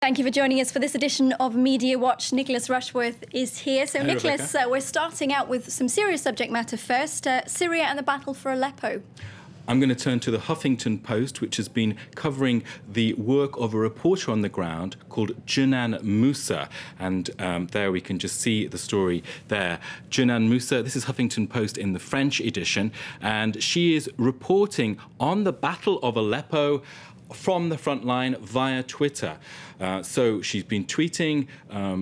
Thank you for joining us for this edition of Media Watch. Nicholas Rushworth is here. So, Hey, Nicholas, we're starting out with some serious subject matter first. Syria and the battle for Aleppo. I'm going to turn to the Huffington Post, which has been covering the work of a reporter on the ground called Jenan Moussa. And there we can just see the story there. Jenan Moussa, this is Huffington Post in the French edition, and she is reporting on the Battle of Aleppo from the front line via Twitter. So she's been tweeting.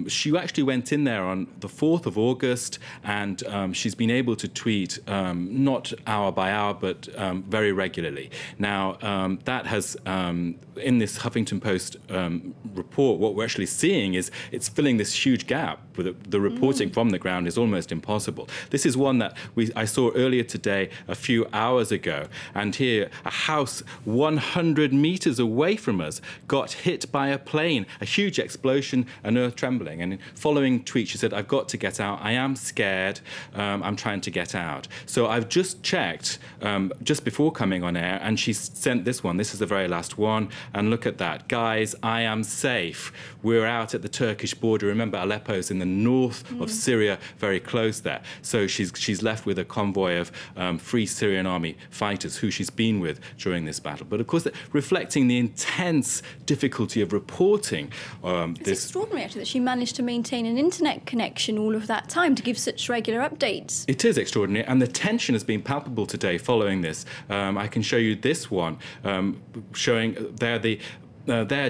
She actually went in there on the 4th of August, and she's been able to tweet not hour by hour, but very regularly. Now, that has, in this Huffington Post report, what we're actually seeing is it's filling this huge gap. The reporting from the ground is almost impossible. This is one that I saw earlier today, a few hours ago, and here a house 100 meters away from us got hit by a plane, a huge explosion and earth trembling. And in following tweet, she said, "I've got to get out. I am scared. I'm trying to get out." So I've just checked just before coming on air, and she sent this one. This is the very last one. And look at that. Guys, I am safe. We're out at the Turkish border. Remember, Aleppo's in the north of Syria, very close there. So she's left with a convoy of Free Syrian Army fighters who she's been with during this battle. But of course, reflecting the intense difficulty of reporting. It's extraordinary, actually, that she managed to maintain an internet connection all of that time to give such regular updates. It is extraordinary, and the tension has been palpable today following this. I can show you this one, showing there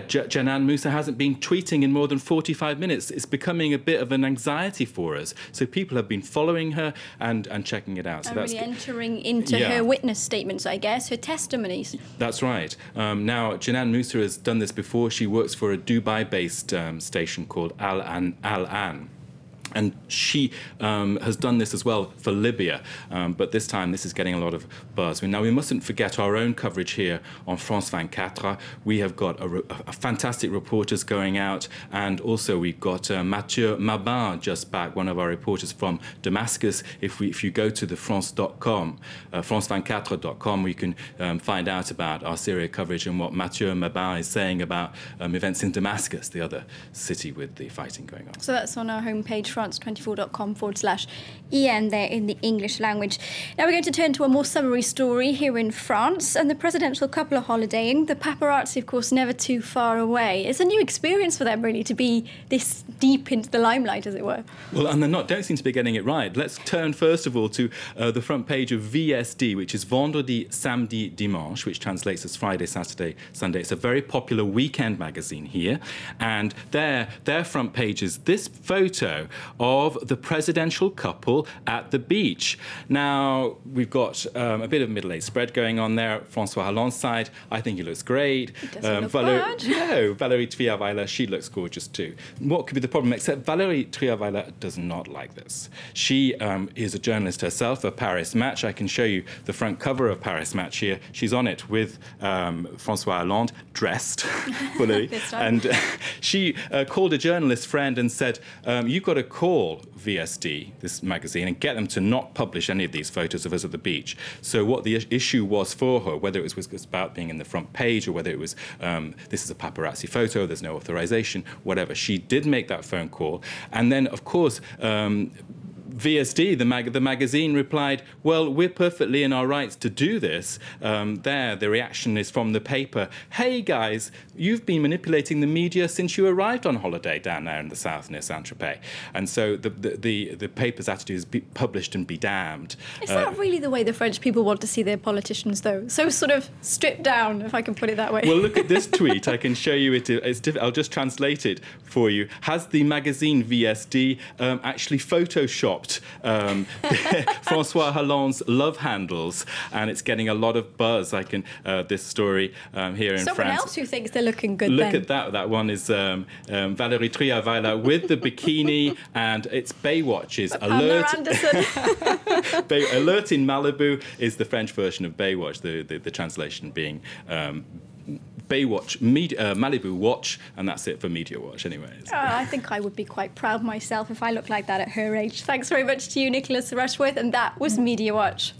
Jenan Moussa hasn't been tweeting in more than 45 minutes. It's becoming a bit of an anxiety for us. So people have been following her and checking it out. So and that's really entering into her witness statements, I guess, her testimonies. That's right. Now, Jenan Moussa has done this before. She works for a Dubai-based station called Al An. And she has done this as well for Libya, but this time this is getting a lot of buzz. Now, we mustn't forget our own coverage here on France 24. We have got a fantastic reporters going out, and also we've got Mathieu Mabin just back, one of our reporters from Damascus. If you go to the France.com, France24.com, we can find out about our Syria coverage and what Mathieu Mabin is saying about events in Damascus, the other city with the fighting going on. So that's on our homepage, France24.com/EN there in the English language. Now we're going to turn to a more summary story here in France, and the presidential couple are holidaying. The paparazzi, of course, never too far away. It's a new experience for them, really, to be this deep into the limelight, as it were. Well, and they don't seem to be getting it right. Let's turn, first of all, to the front page of VSD, which is Vendredi, Samedi, Dimanche, which translates as Friday, Saturday, Sunday. It's a very popular weekend magazine here, and their front page is this photo of the presidential couple at the beach. Now, we've got a bit of middle-aged spread going on there. François Hollande's side, I think he looks great. He doesn't look bad. No, Valérie Trierweiler, she looks gorgeous too. What could be the problem? Except Valérie Trierweiler does not like this. She is a journalist herself, a Paris Match. I can show you the front cover of Paris Match here. She's on it with François Hollande, dressed fully. And she called a journalist friend and said, you've got to call VSD, this magazine, and get them to not publish any of these photos of us at the beach. So what the issue was for her, whether it was about being in the front page or whether it was, this is a paparazzi photo, there's no authorization, whatever, she did make that phone call. And then, of course, VSD, the magazine, replied, well, we're perfectly in our rights to do this. The reaction is from the paper, hey, guys, you've been manipulating the media since you arrived on holiday down there in the south near Saint-Tropez. And so the paper's attitude is be published and be damned. Is that really the way the French people want to see their politicians, though? So sort of stripped down, if I can put it that way. Well, look at this tweet. I can show you it. I'll just translate it for you. Has the magazine VSD actually photoshopped François Hollande's love handles, and it's getting a lot of buzz. This story here in France. Someone else who thinks they're looking good. Look at that. That one is Valérie Trierweiler with the bikini, and it's Baywatch's alert. Alert in Malibu is the French version of Baywatch. The translation being Baywatch, Malibu Watch, and that's it for Media Watch anyways. I think I would be quite proud myself if I looked like that at her age. Thanks very much to you, Nicholas Rushworth, and that was Media Watch.